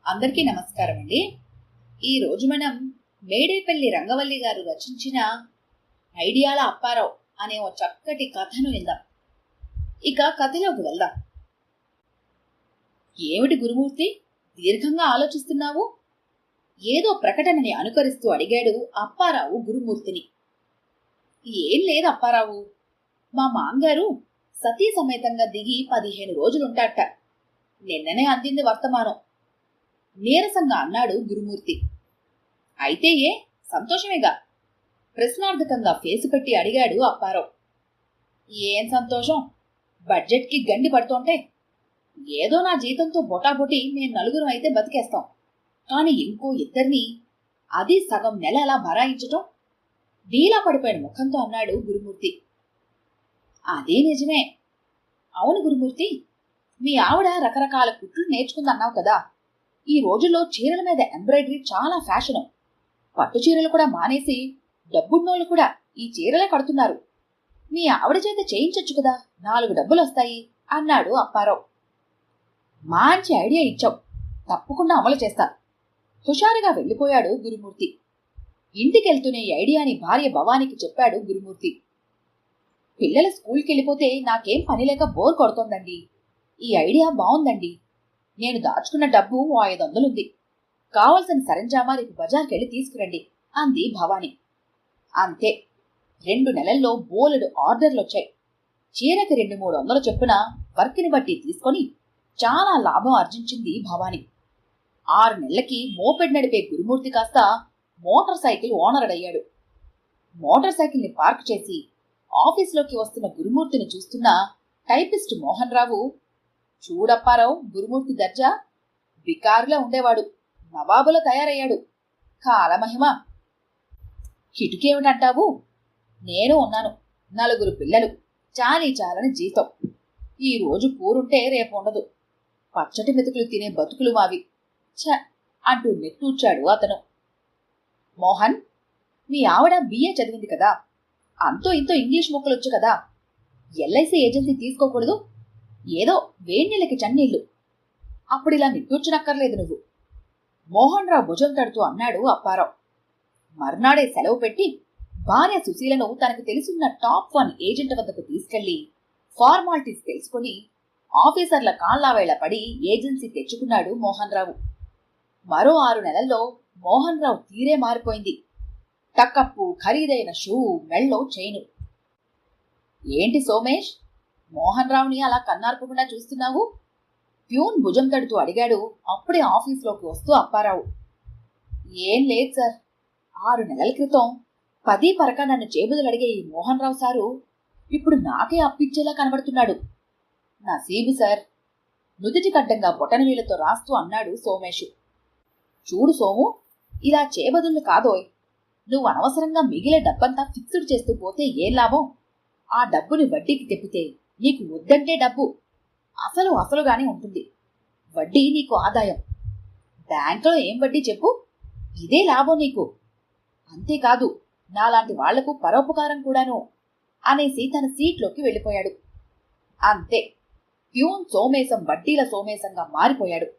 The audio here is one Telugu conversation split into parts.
అందరికీ నమస్కారం అండి. ఈరోజు మనం మేడేపల్లి రంగవల్లి గారు రచించిన ఐడియాల అప్పారావు అనే ఓ చక్కటి కథను విందాం. ఇక కథలోకి వెళ్దాం. ఏమిటి గురుమూర్తి, దీర్ఘంగా ఆలోచిస్తున్నావు? ఏదో ప్రకటనని అనుకరిస్తూ అడిగాడు అప్పారావు గురుమూర్తిని. ఏం లేదు అప్పారావు, మా మాంగారు సతీ సమేతంగా దిగి 15 రోజులుంటాట. నిన్ననే అందింది వర్తమానం, నీరసంగా అన్నాడు గురుమూర్తి. అయితే ఏ సంతోషమేగా? ప్రశ్నార్థకంగా ఫేసు పెట్టి అడిగాడు అప్పారావు. ఏం సంతోషం, బడ్జెట్కి గండి పడుతుంటే. ఏదో నా జీతంతో బొటాబొటి మేము 4 అయితే బతికేస్తాం, కాని ఇంకో 2 అది సగం నెల అలా భరాయించటం. డీలా పడిపోయిన ముఖంతో అన్నాడు గురుమూర్తి. అదే నిజమే. అవును గురుమూర్తి, మీ ఆవిడ రకరకాల కుట్లు నేర్చుకుందన్నావు కదా. ఈ రోజుల్లో చీరల మీద ఎంబ్రాయిడరీ చాలా ఫ్యాషను. పట్టు చీరలు కూడా మానేసి డబ్బున్నోళ్ళు కూడా ఈ చీరలే కడుతున్నారు. మీ ఆవిడ చేత చేయించొచ్చు కదా, 4 డబ్బులు వస్తాయి అన్నాడు అప్పారావు. మంచి ఐడియా ఇచ్చావు, తప్పకుండా అమలు చేస్తా. హుషారుగా వెళ్ళిపోయాడు గురుమూర్తి. ఇంటికెళ్తూనే ఈ ఐడియాని భార్య భవానికి చెప్పాడు గురుమూర్తి. పిల్లల స్కూల్కి వెళ్ళిపోతే నాకేం పని లేక బోర్ కొడుతోందండి. ఈ ఐడియా బాగుందండి. నేను దాచుకున్న డబ్బు 500 ఉంది. కావలసిన సరంజామా రేపు బజార్కెళ్ళి తీసుకురండి అంది భవాని. అంతే, 2 నెలల్లో బోలెడు ఆర్డర్లొచ్చాయి. చీరకి 200-300 చొప్పున వర్క్ని బట్టి తీసుకొని చాలా లాభం ఆర్జించింది భవాని. 6 నెలలకి మోపెడ్ నడిపే గురుమూర్తి కాస్త మోటార్ సైకిల్ ఓనర్ అయ్యాడు. మోటార్ సైకిల్ని పార్క్ చేసి ఆఫీస్లోకి వస్తున్న గురుమూర్తిని చూస్తున్న టైపిస్ట్ మోహన్ రావు, చూడప్పారావు, గురుమూర్తి దర్జా బికారులా ఉండేవాడు, నవాబులా తయారయ్యాడు. కాలమహిమ. కిటుకేమిటంటావు? నేను ఉన్నాను, 4 పిల్లలు, చాలని జీతం. ఈ రోజు కూరుంటే రేపు ఉండదు. పచ్చటి మెతుకులు తినే బతుకులు మావి. ఛ అంటూ నెట్టూర్చాడు అతను. మోహన్, మీ ఆవిడ BA చదివింది కదా, అంతో ఇంతో ఇంగ్లీష్ ముక్కలొచ్చు కదా. LIC ఏజెన్సీ తీసుకోకూడదు? ఏదో వేణీళ్ళకి చన్నీళ్లు. అప్పుడిలా నిట్టూర్చనక్కర్లేదు నువ్వు. మోహన్ రావు భుజం తడుతూ అన్నాడు అప్పారావు. మర్నాడే సెలవు పెట్టి భార్య సుశీలను తనకు తెలుసున్న టాప్ 1 ఏజెంట్ వద్దకు తీసుకెళ్లి ఫార్మాలిటీస్ తెలుసుకుని ఆఫీసర్ల కాళ్లావేళ పడి ఏజెన్సీ తెచ్చుకున్నాడు మోహన్ రావు. మరో 6 నెలల్లో మోహన్ రావు తీరే మారిపోయింది. టక్కప్పు, ఖరీదైన షూ, మెళ్ళో చైను. ఏంటి సోమేష్, మోహన్ రావుని అలా కన్నార్పకుండా చూస్తున్నావు? ప్యూన్ భుజం తడుతూ అడిగాడు అప్పుడే ఆఫీస్లోకి వస్తూ అప్పారావు. ఏం లేదు సార్, 6 నెలల క్రితం 10 పరక నన్ను చేబుదలు అడిగే ఈ మోహన్ రావు సారు ఇప్పుడు నాకే అప్పిచ్చేలా కనబడుతున్నాడు. నసీబు సార్, నుదుటి కడ్డంగా బొటనవేలతో రాస్తూ అన్నాడు సోమేషు. చూడు సోము, ఇలా చేబదులు కాదోయ్. నువ్వు అనవసరంగా మిగిలే డబ్బంతా ఫిక్స్డ్ చేస్తూ పోతే ఏం లాభం? ఆ డబ్బుని వడ్డీకి తెప్పితే నీకు వద్దంటే డబ్బు అసలుగానే ఉంటుంది. వడ్డీ నీకు ఆదాయం. బ్యాంకులో ఏం వడ్డీ చెప్పు, ఇదే లాభం నీకు. అంతేకాదు, నాలాంటి వాళ్లకు పరోపకారం కూడాను అనేసి తన సీట్లోకి వెళ్ళిపోయాడు. అంతే, ప్యూన్ సోమేశం వడ్డీల సోమేశంగా మారిపోయాడు.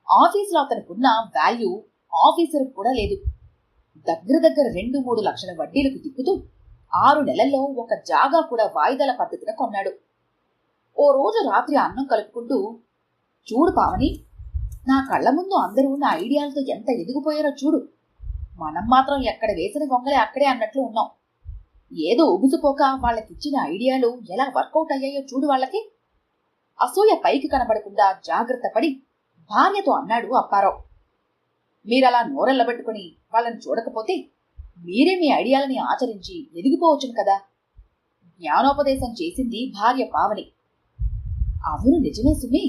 ఆఫీసులో అతనుకున్న వాల్యూ ఆఫీసర్కు కూడా లేదు. దగ్గర 2-3 లక్షల వడ్డీలకు తిప్పుతూ 6 నెలల్లో ఒక జాగా కూడా వాయిదాల పద్ధతిన కొన్నాడు. ఓ రోజు రాత్రి అన్నం కలుపుకుంటూ, చూడు పావని, నా కళ్ల ముందు అందరూ నా ఐడియాలతో ఎంత ఎదిగిపోయారో చూడు. మనం మాత్రం ఎక్కడ వేసిన గొంగలే అక్కడే అన్నట్లు ఉన్నాం. ఏదో ఉగుసుపోక వాళ్ళకిచ్చిన ఐడియాలు ఎలా వర్కౌట్ అయ్యాయో చూడు వాళ్ళకి. అసూయ పైకి కనబడకుండా జాగ్రత్త పడి భార్యతో అన్నాడు అప్పారావు. మీరలా నోరెళ్లబెట్టుకుని వాళ్ళని చూడకపోతే మీరే మీ ఐడియాలని ఆచరించి ఎదిగిపోవచ్చును కదా. జ్ఞానోపదేశం చేసింది భార్య పావని. అవును నిజమే సుమి,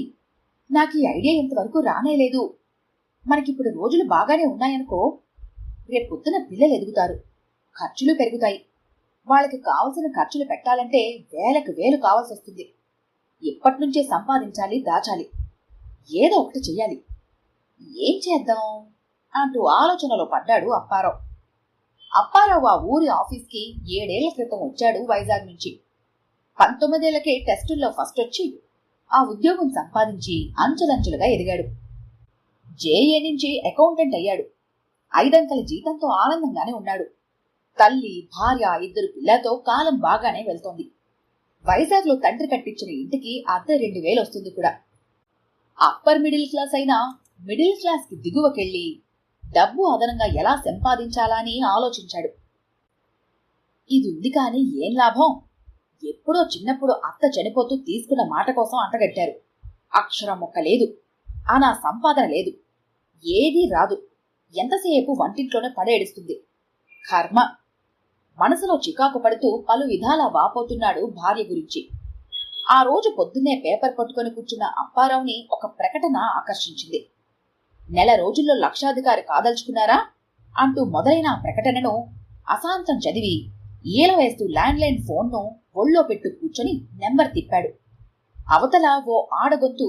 నాకు ఈ ఐడియా ఇంతవరకు రానేలేదు. మనకిప్పుడు రోజులు బాగానే ఉన్నాయనుకో, రేపొద్దున పిల్లలు ఎదుగుతారు, ఖర్చులు పెరుగుతాయి. వాళ్ళకి కావలసిన ఖర్చులు పెట్టాలంటే వేలకు వేలు కావాల్సి వస్తుంది. ఇప్పటినుంచే సంపాదించాలి, దాచాలి. ఏదో ఒకటి చెయ్యాలి. ఏం చేద్దాం అంటూ ఆలోచనలో పడ్డాడు అప్పారావు. అప్పారావు ఆ ఊరి ఆఫీస్కి 7 ఏళ్ల క్రితం వచ్చాడు వైజాగ్ నుంచి. 19 ఏళ్లకే టెస్టుల్లో ఫస్ట్ వచ్చి ఆ ఉద్యోగం సంపాదించి అంచెలంచెలుగా ఎదిగాడు. జేఏ నుంచి అకౌంటెంట్ అయ్యాడు. 5 అంకెల జీతంతో ఆనందంగానే ఉన్నాడు. తల్లి, భార్య, 2 పిల్లలతో కాలం బాగానే వెళ్తోంది. వైజాగ్లో తండ్రి కట్టించిన ఇంటికి అద్దె 2000 వస్తుంది కూడా. అప్పర్ మిడిల్ క్లాస్ అయినా మిడిల్ క్లాస్ కి దిగువకెళ్ళి డబ్బు అదనంగా ఎలా సంపాదించాలా అని ఆలోచించాడు. ఇది ఉంది కానీ ఏం లాభం? ఎప్పుడో చిన్నప్పుడు అత్త చనిపోతూ తీసుకున్న మాట కోసం అంటగట్టారు. అక్షరం మొక్క లేదు, అనా సంపాదన లేదు, ఏదీ రాదు. ఎంతసేపు వంటింట్లోనే పడేడుస్తుంది. కర్మ. మనసులో చికాకు పడుతూ పలు విధాలా వాపోతున్నాడు భార్య గురించి. ఆ రోజు పొద్దున్నే పేపర్ పట్టుకొని కూర్చున్న అప్పారావుని ఒక ప్రకటన ఆకర్షించింది. నెల రోజుల్లో లక్షాధికారి కాదలుచుకున్నారా అంటూ మొదలైన ఆ ప్రకటనను అశాంతం చదివి ఈల వేస్తూ ల్యాండ్లైన్ ఫోన్ను ఒళ్ళో పెట్టు కూర్చొని నెంబర్ తిప్పాడు. అవతల ఓ ఆడగొంతు,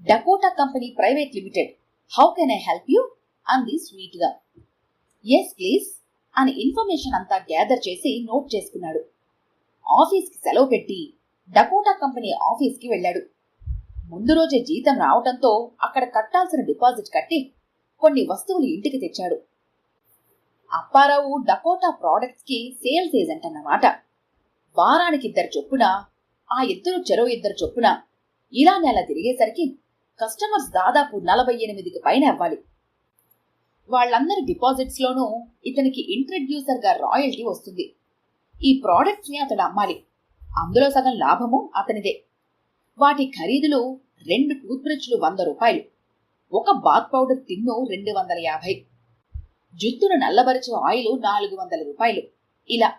Dakota company private limited, how can I help you అంది స్వీట్ గా. ఎస్ ప్లీజ్ అని ఇన్ఫర్మేషన్ అంతా గ్యాదర్ చేసి నోట్ చేసుకున్నాడు. ఆఫీస్కి సెలవు పెట్టి డకోటా కంపెనీ ఆఫీస్కి వెళ్ళాడు. ముందు రోజే జీతం రావటంతో అక్కడ కట్టాల్సిన డిపాజిట్ కట్టి కొన్ని వస్తువులు ఇంటికి తెచ్చాడు. అప్పారావు డకోటా ప్రోడక్ట్స్ కి సేల్స్ ఏజెంట్ అన్నమాట. వారానికి 2 చొప్పున, ఆ చెరో 2 చొప్పున ఇలా నెల తిరిగేసరికి కస్టమర్స్ దాదాపు 48కి పైన అవ్వాలి. వాళ్ళందరి డిపాజిట్స్ లోనూ ఇతనికి ఇంట్రడ్యూసర్ గా రాయల్టీ వస్తుంది. ఈ ప్రోడక్ట్స్ ని అతడు అమ్మాలి. అందులో సగం లాభము అతనిదే. వాటి ఖరీదులు 2 టూత్ బ్రష్లు 100 రూపాయలు, ఒక బాత్ పౌడర్ టిన్ను 250, జుత్తును నల్లబరిచే ఆయిల్ 400 రూపాయలు. ఇలా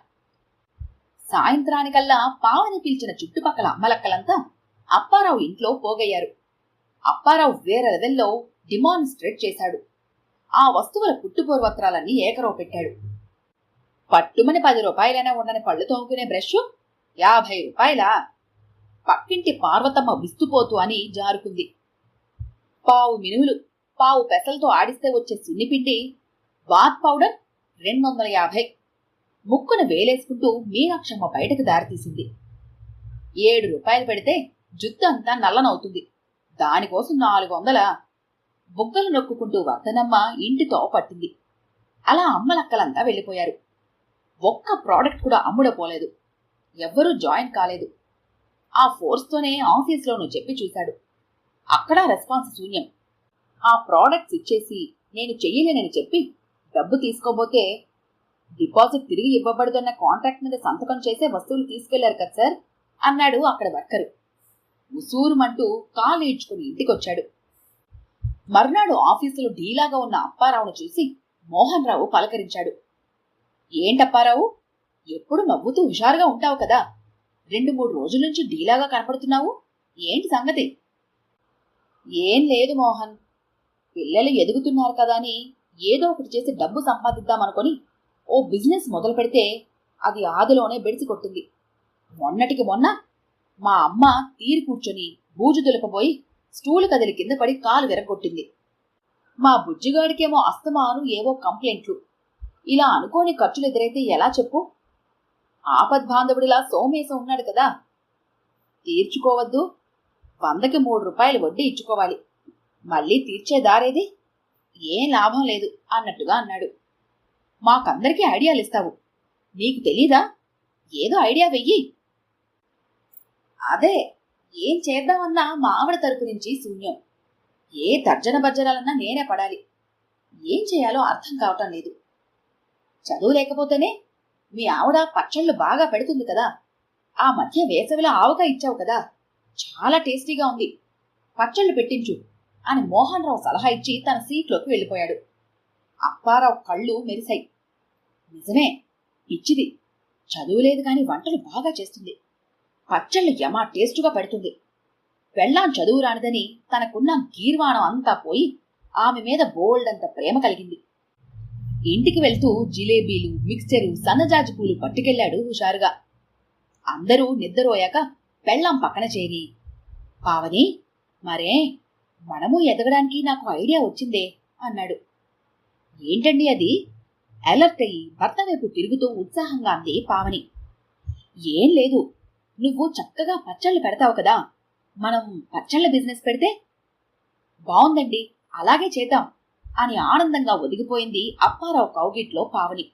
సాయంత్రానికల్లా పావని పిలిచిన చుట్టుపక్కల అమ్మలక్కలంతా అప్పారావు ఇంట్లో పోగయ్యారు. అప్పారావు వేరే లెవెల్లో డిమాన్స్ట్రేట్ చేశాడు. ఆ వస్తువుల పుట్టుపూర్వత్రాలన్నీ ఏకరవ పెట్టాడు. పట్టుమని 10 రూపాయలైనా ఉండని పళ్ళు తోముకునే బ్రష్ 50 రూపాయలా? పక్కింటి పార్వతమ్మ విస్తుపోతూ అని జారుకుంది. పావు మినువులు, పావు పెసలతో ఆడిస్తే వచ్చే సున్నిపిండి బాత్ పౌడర్ 250. ముక్కును వేలేసుకుంటూ మీనాక్షమ్మ బయటకు దారితీసింది. 7 రూపాయలు పెడితే జుత్తు అంతా నల్లనవుతుంది, దానికోసం 400. బుగ్గలు నొక్కుంటూ వర్ధనమ్మ ఇంటితో పట్టింది. అలా అమ్మలక్కలంతా వెళ్ళిపోయారు. ఒక్క ప్రోడక్ట్ కూడా అమ్ముడపోలేదు. ఎవ్వరూ జాయిన్ కాలేదు. ఆ ఫోర్స్తోనే ఆఫీస్లోనూ చెప్పి చూశాడు. అక్కడా రెస్పాన్స్ శూన్యం. ఆ ప్రోడక్ట్స్ ఇచ్చేసి నేను చెయ్యలేనని చెప్పి డబ్బు తీసుకోబోతే డిపాజిట్ తిరిగి ఇవ్వబడుతున్న కాంట్రాక్ట్ మీద సంతకం చేసే వస్తువులు తీసుకెళ్లారు కదా సార్ అన్నాడు అక్కడ వర్కరు. ఉసూరుమంటూ కాలు ఈడ్చుకుని ఇంటికొచ్చాడు. మర్నాడు ఆఫీసులో ఢీలాగా ఉన్న అప్పారావును చూసి మోహన్ రావు పలకరించాడు. ఏంటప్పారావు, ఎప్పుడు నవ్వుతూ హుషారుగా ఉంటావు కదా, 2-3 రోజుల నుంచి ఢీలాగా కనపడుతున్నావు, ఏంటి సంగతి? ఏం లేదు మోహన్, పిల్లలు ఎదుగుతున్నారు కదా అని ఏదో ఒకటి చేసి డబ్బు సంపాదిద్దామనుకొని ఓ బిజినెస్ మొదలు పెడితే అది ఆదిలోనే బెడిసి కొట్టింది. మొన్నటికి మొన్న మా అమ్మ తీరి కూర్చొని బూజు దులపబోయి స్టూలు కదిలి కింద పడి కాలు విరగొట్టింది. మా బుజ్జిగాడికేమో అస్తమాను ఏవో కంప్లైంట్లు. ఇలా అనుకోని ఖర్చులు ఎదురైతే ఎలా చెప్పు? ఆపద్బాంధవుడిలా సోమేశం ఉన్నాడు కదా, తీర్చుకోవద్దు, 100కి 3 రూపాయలు వడ్డీ ఇచ్చుకోవాలి, మళ్ళీ తీర్చే దారేది? ఏం లాభం లేదు అన్నట్టుగా అన్నాడు. మాకందరికీ ఐడియాలు ఇస్తావు, నీకు తెలీదా? ఏదో ఐడియా వెయ్యి. అదే ఏం చేద్దామన్నా మా ఆవిడ తరపు నుంచి శూన్యం. ఏ తర్జన భర్జనాలన్నా నేనే పడాలి. ఏం చేయాలో అర్థం కావటం లేదు. చదువు లేకపోతేనే మీ ఆవిడ పచ్చళ్ళు బాగా పెడుతుంది కదా, ఆ మధ్య వేసవిలో ఆవకాయ ఇచ్చావు కదా, చాలా టేస్టీగా ఉంది, పచ్చళ్ళు పెట్టించు అని మోహన్ రావు సలహా ఇచ్చి తన సీట్లోకి వెళ్ళిపోయాడు. అప్పారావు కళ్ళు మెరిశాయి. నిజమే, పిచ్చిది, చదువు లేదు కాని వంటలు బాగా చేస్తుంది, పచ్చళ్ళు యమా టేస్టుగా పెడుతుంది. పెళ్ళాం చదువు రానిదని తనకున్న గీర్వాణం అంతా పోయి ఆమె మీద బోల్డంత ప్రేమ కలిగింది. ఇంటికి వెళ్తూ జిలేబీలు, మిక్స్చరు, సన్నజాజి పూలు పట్టుకెళ్లాడు హుషారుగా. అందరూ నిద్రపోయాక పెళ్ళాం పక్కన చేరి, పావని, మరే మనము ఎదగడానికి నాకు ఐడియా వచ్చిందే అన్నాడు. ఏంటండి అది? అలర్ట్ అయ్యి భర్త వైపు తిరుగుతూ ఉత్సాహంగా అంది పావని. ఏం లేదు, నువ్వు చక్కగా పచ్చళ్ళు పెడతావు కదా, మనం పచ్చళ్ళ బిజినెస్ పెడితే బావుందండి, అలాగే చేద్దాం అని ఆనందంగా ఒదిగిపోయింది అప్పారావు కౌగిట్లో పావని.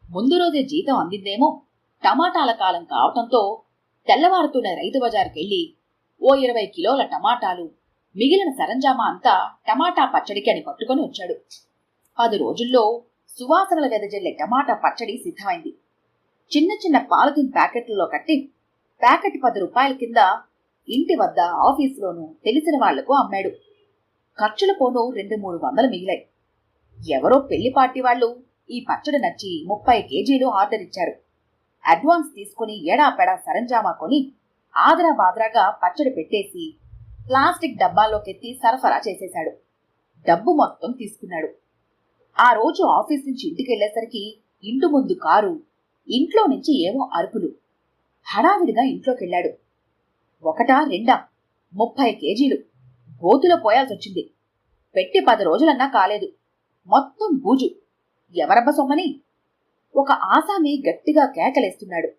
ముందు రోజే జీతం అందిందేమో. టమాటాల కాలం కావటంతో తెల్లవారుతున్న రైతు బజారుకెళ్లి ఓ 20 కిలోల టమాటాలు, మిగిలిన సరంజామా అంతా టమాటా పచ్చడికి అని పట్టుకొని వచ్చాడు. 10 రోజుల్లో సువాసనల వెదజల్లే టమాటా పచ్చడి సిద్ధమైంది. చిన్న చిన్న పాలిథిన్ ప్యాకెట్లలో కట్టి ప్యాకెట్ 10 రూపాయల కింద ఇంటి వద్ద, ఆఫీసులోనూ తెలిసిన వాళ్లకు అమ్మాడు. ఖర్చుల పోను 200-300 మిగిలాయి. ఎవరో పెళ్లి పార్టీ వాళ్లు ఈ పచ్చడి నచ్చి 30 కేజీలు ఆర్డర్ ఇచ్చారు. అడ్వాన్స్ తీసుకుని ఏడాపెడా సరంజామా కొని ఆదరా బాదరాగా పచ్చడి పెట్టేసి ప్లాస్టిక్ డబ్బాల్లోకెత్తి సరఫరా చేసేశాడు. డబ్బు మొత్తం తీసుకున్నాడు. ఆ రోజు ఆఫీస్ నుంచి ఇంటికెళ్లేసరికి ఇంటి ముందు కారు, ఇంట్లో నుంచి ఏవో అరుపులు. హడావిడిగా ఇంట్లోకెళ్లాడు. 1-2 30 కేజీలు గోతులో పోయాల్సొచ్చింది. పెట్టి 10 రోజులన్నా కాలేదు. మొత్తం బూజు. ఎవరబ్బ సొమ్మని? ఒక ఆసామి గట్టిగా కేకలేస్తున్నాడు.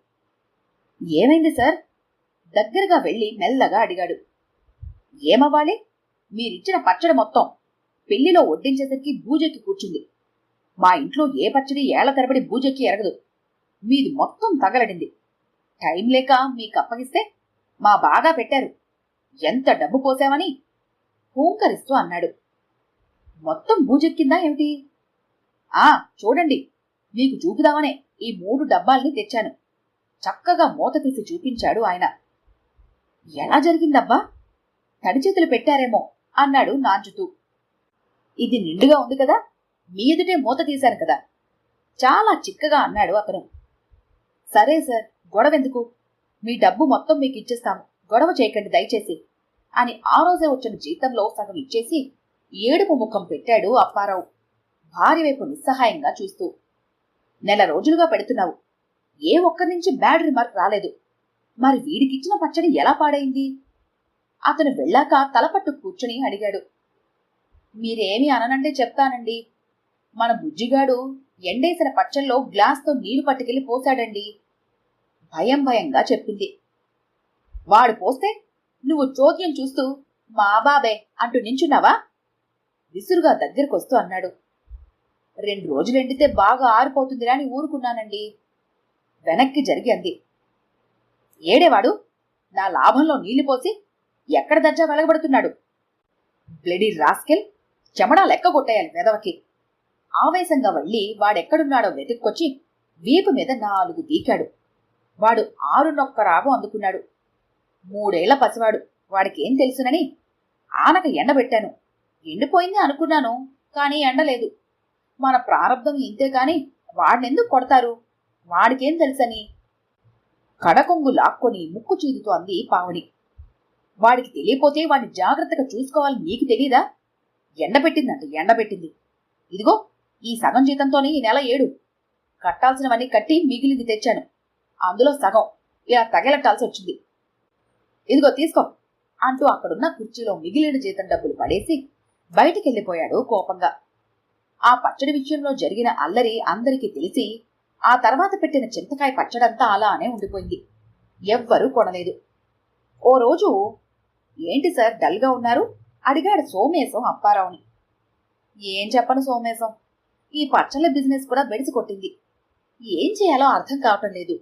ఏమైంది సార్? దగ్గరగా వెళ్లి మెల్లగా అడిగాడు. ఏమవ్వాలి? మీరిచ్చిన పచ్చడి మొత్తం పెళ్లిలో వడ్డించేసరికి బూజెక్కి కూర్చుంది. మా ఇంట్లో ఏ పచ్చడి ఏళ్ల తరబడి బూజెక్కి ఎరగదు. మీది మొత్తం తగలడింది. టైం లేక మీకప్పగిస్తే మా బాగా పెట్టారు. ఎంత డబ్బు పోసామని హూంకరిస్తూ అన్నాడు. మొత్తం బూజెక్కిందా ఏమిటి? చూడండి, మీకు చూపుదామనే ఈ 3 డబ్బాల్ని తెచ్చాను. చక్కగా మూత తీసి చూపించాడు ఆయన. ఎలా జరిగిందబ్బా? తడిచేతులు పెట్టారేమో అన్నాడు నాంచుతూ. ఇది నిండుగా ఉంది కదా, మీ ఎదుటే మూత తీశాను కదా. చాలా చిక్కగా అన్నాడు అతను. సరే సార్, గొడవెందుకు? మీ డబ్బు మొత్తం మీకు ఇచ్చేస్తాము, గొడవ చేయకండి దయచేసి అని ఆ రోజే వచ్చిన జీతంలో సగం ఇచ్చేసి ఏడుపు ముఖం పెట్టాడు అప్పారావు, భార్య వైపు నిస్సహాయంగా చూస్తూ. నెల రోజులుగా పెడుతున్నావు, ఏ ఒక్కరి నుంచి బ్యాడ్ రిమార్క్ రాలేదు. మరి వీడికిచ్చిన పచ్చడి ఎలా పాడైంది? అతను వెళ్ళాక తలపట్టు కూర్చుని అడిగాడు. మీరేమి అననంటే చెప్తానండి. మన బుజ్జిగాడు ఎండేసిన పచ్చల్లో గ్లాస్తో నీళ్లు పట్టుకెళ్లి పోశాడండి. భయంగా చెప్పింది. వాడు పోస్తే నువ్వు చోద్యం చూస్తూ మా బాబే అంటూ నించున్నావా? విసురుగా దగ్గరకొస్తూ అన్నాడు. 2 రోజులు ఎండితే బాగా ఆరిపోతుందిరా అని ఊరుకున్నానండి. వెనక్కి జరిగి అంది. ఏడేవాడు? నా లాభంలో నీళ్లు పోసి ఎక్కడ దర్జా వెలగబడుతున్నాడు? బ్లడీ రాస్కెల్, చెమడా లెక్క కొట్టేయాలి వెదవకి. ఆవేశంగా వెళ్ళి వాడెక్కడున్నాడో వెతుక్కొచ్చి వీపు మీద 4 గీకాడు. వాడు 6 రాగం అందుకున్నాడు. 3 ఏళ్ల పసివాడు, వాడికేం తెలుసునని ఆనక ఎండబెట్టాను. ఎండిపోయింది అనుకున్నాను, కానీ ఎండలేదు. మన ప్రారంధం ఇంతే కాని వాడినెందుకు కొడతారు? వాడికేం తెలుసని కడకొంగు లాక్కొని ముక్కు చీదుతూ అంది పావని. వాడికి తెలియపోతే వాడిని జాగ్రత్తగా చూసుకోవాలని నీకు తెలీదా? ఎండబెట్టింది. ఇదిగో ఈ సగం జీతంతోనే ఈ నెల 7 కట్టాల్సినవన్నీ కట్టి మిగిలింది తెచ్చాను. అందులో సగం ఇలా తగలట్టాల్సి వచ్చింది. ఇదిగో తీసుకో అంటూ అక్కడున్న కుర్చీలో మిగిలిన జీతం డబ్బులు పడేసి బయటికెళ్లిపోయాడు కోపంగా. ఆ పచ్చడి విషయంలో జరిగిన అల్లరి అందరికీ తెలిసి ఆ తర్వాత పెట్టిన చింతకాయ పచ్చడంతా అలానే ఉండిపోయింది. ఎవ్వరూ కొనలేదు. ఓ రోజు, ఏంటి సార్ డల్గా ఉన్నారు? అడిగాడు సోమేశం అప్పారావుని. ఏం చెప్పను సోమేశం, ఈ పచ్చళ్ళ బిజినెస్ కూడా బెడిసి కొట్టింది. ఏం చేయాలో అర్థం కావటం లేదు.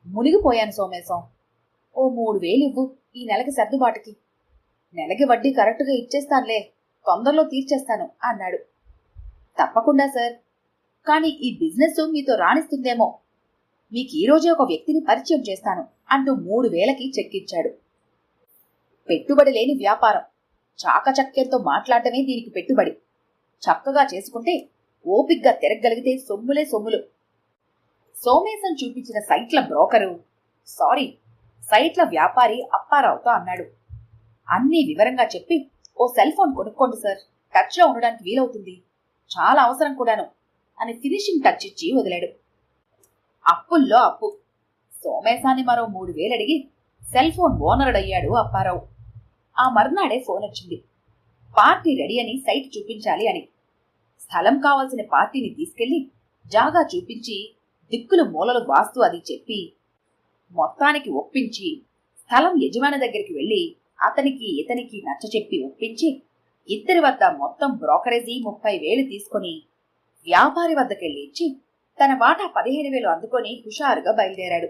మునిగిపోయాను సోమేశం. ఓ 3000 ఇవ్వు ఈ నెలకి సర్దుబాటుకి. నెలకి వడ్డీ కరెక్టుగా ఇచ్చేస్తానులే, తొందరలో తీర్చేస్తాను అన్నాడు. తప్పకుండా సార్, కానీ ఈ బిజినెస్ మీతో రాణిస్తుందేమో. మీకు ఈ రోజే ఒక వ్యక్తిని పరిచయం చేస్తాను అంటూ 3000కి చెక్కిచ్చాడు. పెట్టుబడి లేని వ్యాపారం. చాకచక్యంతో మాట్లాడటమే దీనికి పెట్టుబడి. చక్కగా చేసుకుంటే ఓపిగ్గా తిరగగలిగితే సొమ్ములే సొమ్ములు. సోమేశం చూపించిన సైట్ల వ్యాపారి అప్పారావుతో అన్నాడు. అన్నీ వివరంగా చెప్పి, ఓ సెల్ ఫోన్ కొనుక్కోండి సార్, టచ్లో ఉండడానికి వీలవుతుంది, చాలా అవసరం కూడాను అని ఫినిషింగ్ టచ్ ఇచ్చి వదిలాడు. అప్పుల్లో అప్పు. సోమేశాన్ని మరో 3000 అడిగి సెల్ ఫోన్ ఓనరుడయ్యాడు అప్పారావు. ఆ మర్నాడే ఫోన్ వచ్చింది. పార్టీ రెడీ అని సైట్ చూపించాలి అని. స్థలం కావాల్సిన పార్టీని తీసుకెళ్లి జాగా చూపించి దిక్కులు మూలలు వాస్తు అది చెప్పి మొత్తానికి ఒప్పించి స్థలం యజమాని దగ్గరికి వెళ్లి అతనికి ఇతనికి నచ్చచెప్పి ఒప్పించి ఇద్దరి వద్ద మొత్తం బ్రోకరేజీ 30,000 తీసుకుని వ్యాపారి వద్దకెళ్ళి ఇచ్చి తన వాటా 15,000 అందుకొని హుషారుగా బయలుదేరాడు.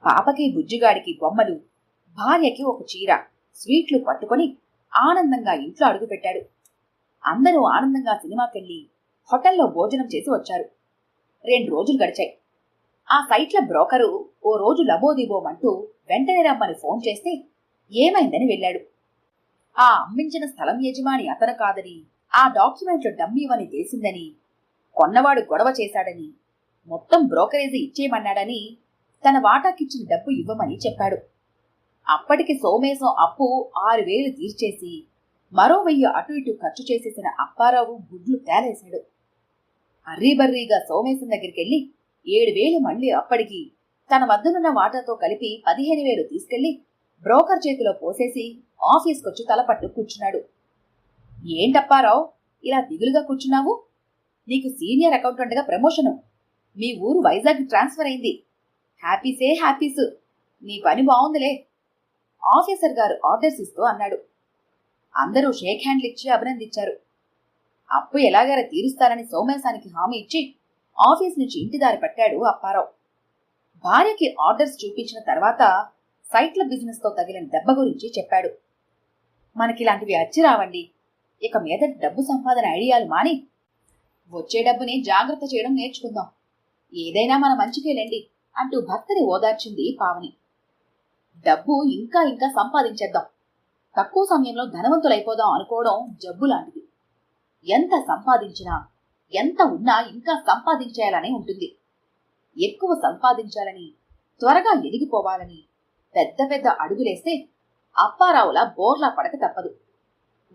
పాపకి బుజ్జిగాడికి బొమ్మలు, భార్యకి ఒక చీర, స్వీట్లు పట్టుకొని ఆనందంగా ఇంట్లో అడుగుపెట్టాడు. అందరూ ఆనందంగా సినిమాకెళ్ళి హోటల్లో భోజనం చేసి వచ్చారు. 2 రోజులు గడిచాయి. ఆ సైట్ల బ్రోకరు ఓ రోజు లబోదిబోమంటూ వెంటనే రమ్మని ఫోన్ చేస్తే ఏమైందని వెళ్ళాడు. ఆ అమ్మించిన స్థలం యజమాని అతను కాదని, ఆ డాక్యుమెంట్లు డమ్మీవని తెలిసిందని, కొన్నవాడు గొడవ చేశాడని, మొత్తం బ్రోకరేజీ ఇచ్చేయమన్నాడని, తన వాటాకిచ్చిన డబ్బు ఇవ్వమని చెప్పాడు. అప్పటికి సోమేశం అప్పు 6,000 తీర్చేసి మరో 1,000 అటు ఇటు ఖర్చు చేసేసిన అప్పారావు గుడ్లు తేలేశాడు. అర్రీబర్రీగా సోమేశం దగ్గరికెళ్ళి 7,000 మళ్లీ అప్పటికి తన వద్దనున్న వాటాతో కలిపి 15,000 తీసుకెళ్లి బ్రోకర్ చేతిలో పోసేసి ఆఫీస్కొచ్చి తలపట్టు కూర్చున్నాడు. ఏంటప్పారావు ఇలా దిగులుగా కూర్చున్నావు? నీకు సీనియర్ అకౌంటెంట్గా ప్రమోషను. మీ ఊరు వైజాగ్ ట్రాన్స్ఫర్ అయింది. హ్యాపీసే హ్యాపీసు. నీ పని బావుందిలే, ఆఫీసర్ గారు ఆర్డర్స్ ఇస్తూ అన్నాడు. అందరూ షేక్ హ్యాండ్లు ఇచ్చి అభినందించారు. అప్పు ఎలాగైనా తీరుస్తానని సోమేశానికి హామీ ఇచ్చి ఆఫీస్ నుంచి ఇంటిదారి పట్టాడు అప్పారావు. భార్యకి ఆర్డర్స్ చూపించిన తర్వాత సైట్ల బిజినెస్ తో తగిలిన దెబ్బ గురించి చెప్పాడు. మనకిలాంటివి అచ్చి రావండి. ఇక మీద డబ్బు సంపాదన ఐడియాలు మాని వచ్చే డబ్బుని జాగ్రత్త చేయడం నేర్చుకుందాం. ఏదైనా మన మంచికేలేండి అంటూ భర్తని ఓదార్చింది పావని. డబ్బు ఇంకా ఇంకా సంపాదించేద్దాం. తక్కువ సమయంలో ధనవంతులైపోదాం అనుకోవడం జబ్బు లాంటిది. ఎంత సంపాదించినా, ఎంత ఉన్నా ఇంకా సంపాదించేయాలనే ఉంటుంది. ఎక్కువ సంపాదించాలని, త్వరగా ఎదిగిపోవాలని పెద్ద పెద్ద అడుగులేస్తే అప్పారావులా బోర్లా పడక తప్పదు.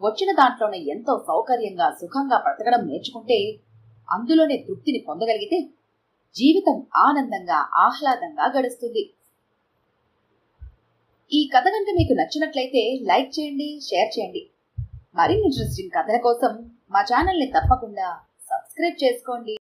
వచ్చిన దాంట్లోనే ఎంతో సౌకర్యంగా సుఖంగా బ్రతకడం నేర్చుకుంటే, అందులోనే తృప్తిని పొందగలిగితే జీవితం ఆనందంగా ఆహ్లాదంగా గడుస్తుంది. ఈ కథ కనుక మీకు నచ్చినట్లయితే లైక్ చేయండి, షేర్ చేయండి. మరిన్ని ఇంట్రెస్టింగ్ కథల కోసం మా ఛానల్ని తప్పకుండా సబ్స్క్రైబ్ చేసుకోండి.